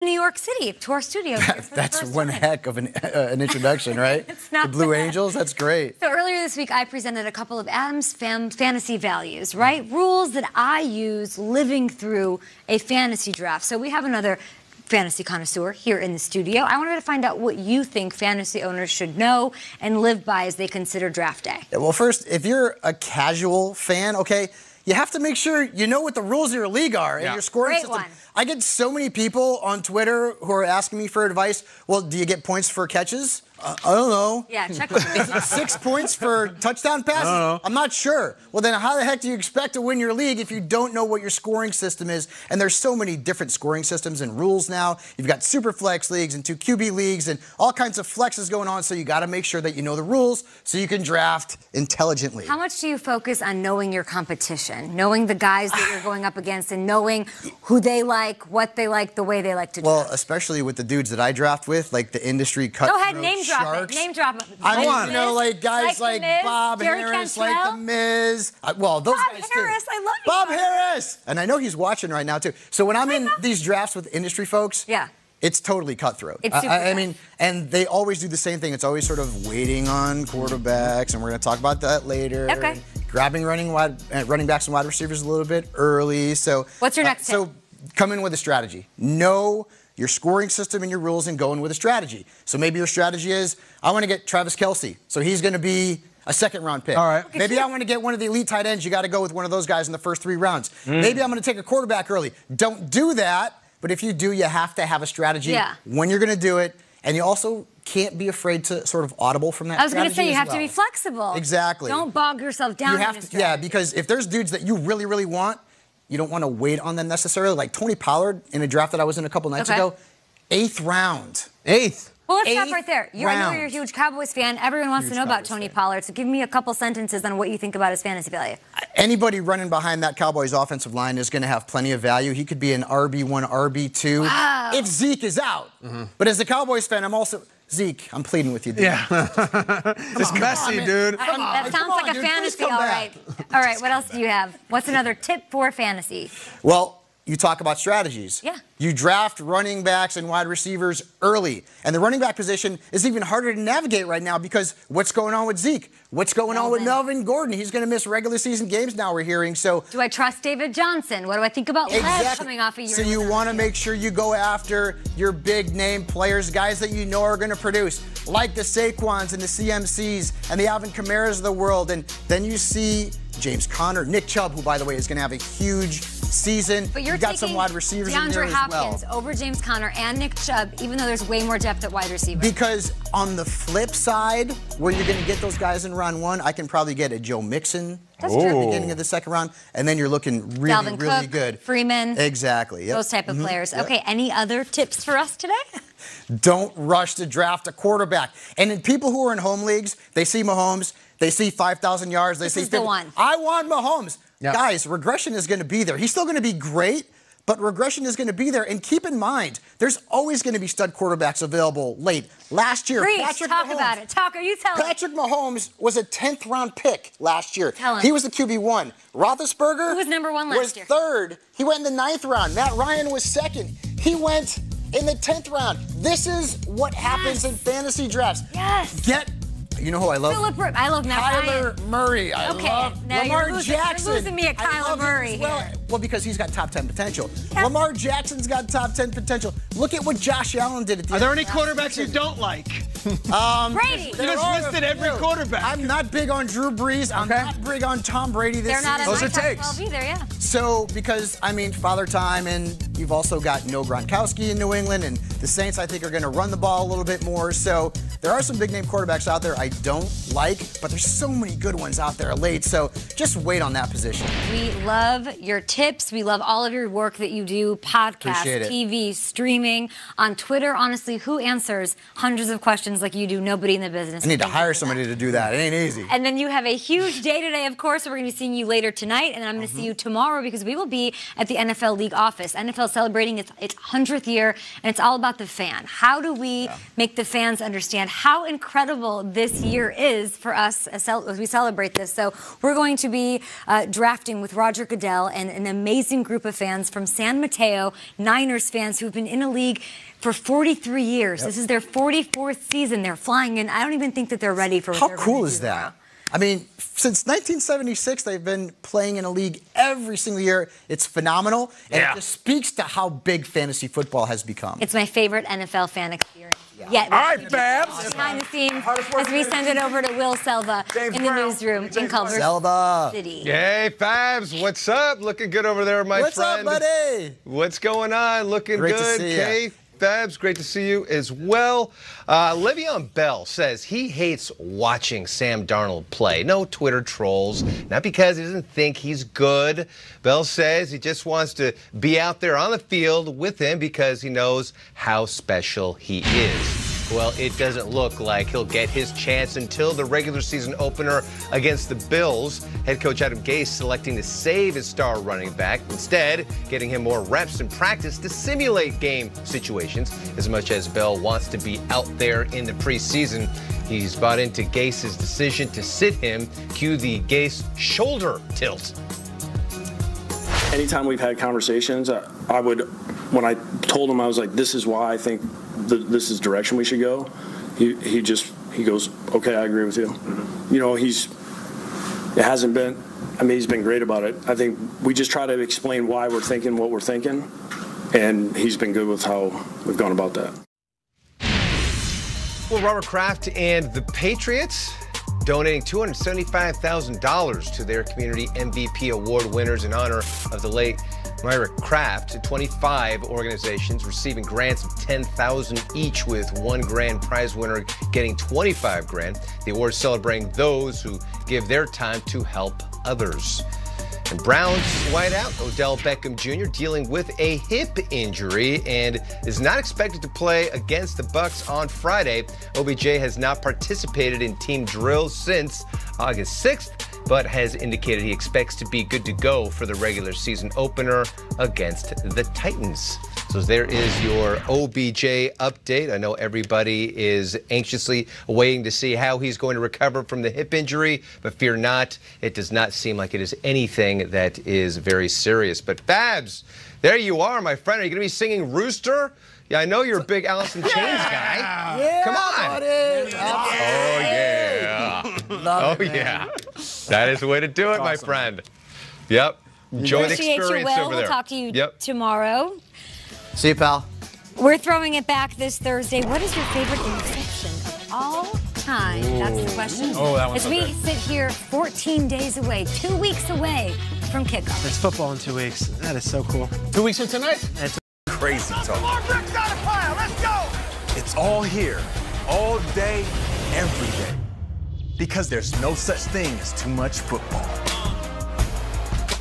New York City to our studio. That's one heck of an introduction, right? It's not the Blue bad. Angels, that's great. So earlier this week, I presented a couple of Adam's fantasy values, right? Rules that I use living through a fantasy draft. So we have another fantasy connoisseur here in the studio. I wanted to find out what you think fantasy owners should know and live by as they consider draft day. Yeah, well, first, if you're a casual fan, okay, you have to make sure you know what the rules of your league are and your scoring Great system. one. I get so many people on Twitter who are asking me for advice. Well, do you get points for catches? I don't know. Yeah, check Is it 6 points for touchdown passes? I don't know. I'm not sure. Well, then how the heck do you expect to win your league if you don't know what your scoring system is? And there's so many different scoring systems and rules now. You've got super flex leagues and 2 QB leagues and all kinds of flexes going on, so you got to make sure that you know the rules so you can draft intelligently. How much do you focus on knowing your competition, knowing the guys that you're going up against and knowing who they like, what they like, the way they like to draft? Well, especially with the dudes that I draft with, like the industry cutthroat Go ahead, name drop sharks. it. Name drop it. I mean, Miz, you know, like guys like The Miz, Bob Jerry Harris, Cantrell. like The Miz. Well, those Bob guys Harris, too. I love you, Bob Bob. Harris. And I know he's watching right now too. So when I'm in these drafts with industry folks, Yeah. it's totally cutthroat. It's super I tough. mean, and they always do the same thing. It's always sort of waiting on quarterbacks, and we're going to talk about that later. Okay. Grabbing running backs and wide receivers a little bit early. So What's your next tip? So come in with a strategy. Know your scoring system and your rules and go in with a strategy. So maybe your strategy is, I want to get Travis Kelce. So he's going to be a second-round pick. All right. Okay, Maybe sure. I want to get one of the elite tight ends. You got to go with one of those guys in the first 3 rounds. Maybe I'm going to take a quarterback early. Don't do that. But if you do, you have to have a strategy when you're going to do it. And you also can't be afraid to sort of audible from that I was going to strategy say, you as have to be well. flexible. Exactly. Don't bog yourself down. You in have a to, strategy. because if there's dudes that you really, really want, you don't want to wait on them necessarily. Like Tony Pollard in a draft that I was in a couple nights ago, 8th round. 8th. Well, let's stop 8th right there. I know you're a round. huge Cowboys fan. Everyone wants to know about Cowboys Tony fan. Pollard. So give me a couple sentences on what you think about his fantasy value. Anybody running behind that Cowboys offensive line is going to have plenty of value. He could be an RB1, RB2 if Zeke is out. But as a Cowboys fan, I'm also... Zeke, I'm pleading with you, dude. Yeah. It's messy, dude. That sounds Come like on, a dude, please fantasy, come all back. right. All right, what else do you have? What's another tip for fantasy? Well, you talk about strategies. Yeah. You draft running backs and wide receivers early. And the running back position is even harder to navigate right now because what's going on with Zeke? What's going on with Melvin Gordon? He's going to miss regular season games now, we're hearing. So Do I trust David Johnson? What do I think about Les coming off a year? So you want to make sure you go after your big name players, guys that you know are going to produce, like the Saquons and the CMCs and the Alvin Kamaras of the world. And then you see James Conner, Nick Chubb, who, by the way, is going to have a huge season. But you're you got taking some wide receivers in there DeAndre as Hopkins well. over James Conner and Nick Chubb, even though there's way more depth at wide receiver. Because on the flip side, where you're going to get those guys in round 1, I can probably get a Joe Mixon That's at the true. beginning of the 2nd round, and then you're looking really, Dalvin really Cook, good. Freeman. Exactly. Yep. Those type of players. Yep. Okay, any other tips for us today? Don't rush to draft a quarterback. And in people who are in home leagues, they see Mahomes, they see 5,000 yards, they see is the 50. one. I want Mahomes. Yep. Guys, regression is going to be there. He's still going to be great, but regression is going to be there. And keep in mind, there's always going to be stud quarterbacks available late. Last year, Reese, Patrick talk Mahomes. about it. You tell me. Patrick Mahomes was a 10th round pick last year. Tell him. He was the QB1. Roethlisberger Who was number 1 last was year? 3rd. He went in the 9th round. Matt Ryan was 2nd. He went in the 10th round. This is what happens in fantasy drafts. Yes. You know who I love? Philip Rivers. I love Matt Ryan. Kyler Murray. I Okay, love now Lamar you're losing- Jackson. you're losing me at I Kyler love him Murray as well. here. Well, because he's got top 10 potential. Yeah. Lamar Jackson's got top 10 potential. Look at what Josh Allen did at the Are end there of any last quarterbacks you season. don't like? Brady. You There just are listed a every few. quarterback. I'm not big on Drew Brees. I'm Okay. not big on Tom Brady this They're not in season. Those my are top takes. 12 either, yeah. So, because, I mean, Father Time, and you've also got no Gronkowski in New England, and the Saints, I think, are going to run the ball a little bit more. So, there are some big-name quarterbacks out there I don't like, but there's so many good ones out there late. So, just wait on that position. We love your tips. We love all of your work that you do, podcasts, Appreciate it. TV, streaming, on Twitter. Honestly, who answers hundreds of questions like you do? Nobody in the business. I need to Thank you hire for somebody to do that. It ain't easy. And then you have a huge day today, of course. So we're going to be seeing you later tonight. And then I'm going to see you tomorrow because we will be at the NFL League office. NFL celebrating its 100th year, and it's all about the fan. How do we make the fans understand how incredible this year is for us as we celebrate this? So we're going to be drafting with Roger Goodell and then amazing group of fans from San Mateo, Niners fans who've been in a league for 43 years. This is their 44th season. They're flying in. I don't even think that they're ready for what How they're cool gonna is do that? tomorrow. I mean, since 1976, they've been playing in a league every single year. It's phenomenal, and it just speaks to how big fantasy football has become. It's my favorite NFL fan experience. Yeah. All right, Babs. Behind the scenes, as we send it over to Will Selva in the newsroom in Culver City. Hey, Fabs, what's up? Looking good over there, my What's friend. up, buddy? What's going on? Looking Great to good. see ya. Kay, Fabs, great to see you as well. Le'Veon Bell says he hates watching Sam Darnold play. No Twitter trolls, not because he doesn't think he's good. Bell says he just wants to be out there on the field with him because he knows how special he is. Well, it doesn't look like he'll get his chance until the regular season opener against the Bills. Head coach Adam Gase selecting to save his star running back, instead getting him more reps in practice to simulate game situations. As much as Bell wants to be out there in the preseason, he's bought into Gase's decision to sit him. Cue the Gase shoulder tilt. Anytime we've had conversations, when I told him, I was like, this is why I think this is the direction we should go. He goes, okay, I agree with you. You know, he's been great about it. I think we just try to explain why we're thinking what we're thinking, and he's been good with how we've gone about that. Well, Robert Kraft and the Patriots donating $275,000 to their community MVP award winners in honor of the late Myra Kraft. 25 organizations receiving grants of $10,000 each, with $1 grand prize winner getting $25 grand. The award celebrating those who give their time to help others. And Browns wideout Odell Beckham Jr. dealing with a hip injury and is not expected to play against the Bucs on Friday. OBJ has not participated in team drills since August 6th, but has indicated he expects to be good to go for the regular season opener against the Titans. So there is your OBJ update. I know everybody is anxiously waiting to see how he's going to recover from the hip injury, but fear not, it does not seem like it is anything that is very serious. But Babs, there you are, my friend. Are you going to be singing Rooster? Yeah, I know you're a big Alice in Chains guy. Yeah, come on. Buddy. Oh, yeah. Love Oh, it, yeah. That is the way to do it, my friend. Yep. Enjoy the Appreciate you, experience Will. over there. We'll talk to you tomorrow. See you, pal. We're throwing it back this Thursday. What is your favorite interception of all time? That's the question. Oh, that one's As we sit here 14 days away, 2 weeks away from kickoff. It's football in 2 weeks. That is so cool. 2 weeks from tonight? It's Crazy talk. More bricks on the pile. Let's go. It's all here, all day, every day. Because there's no such thing as too much football.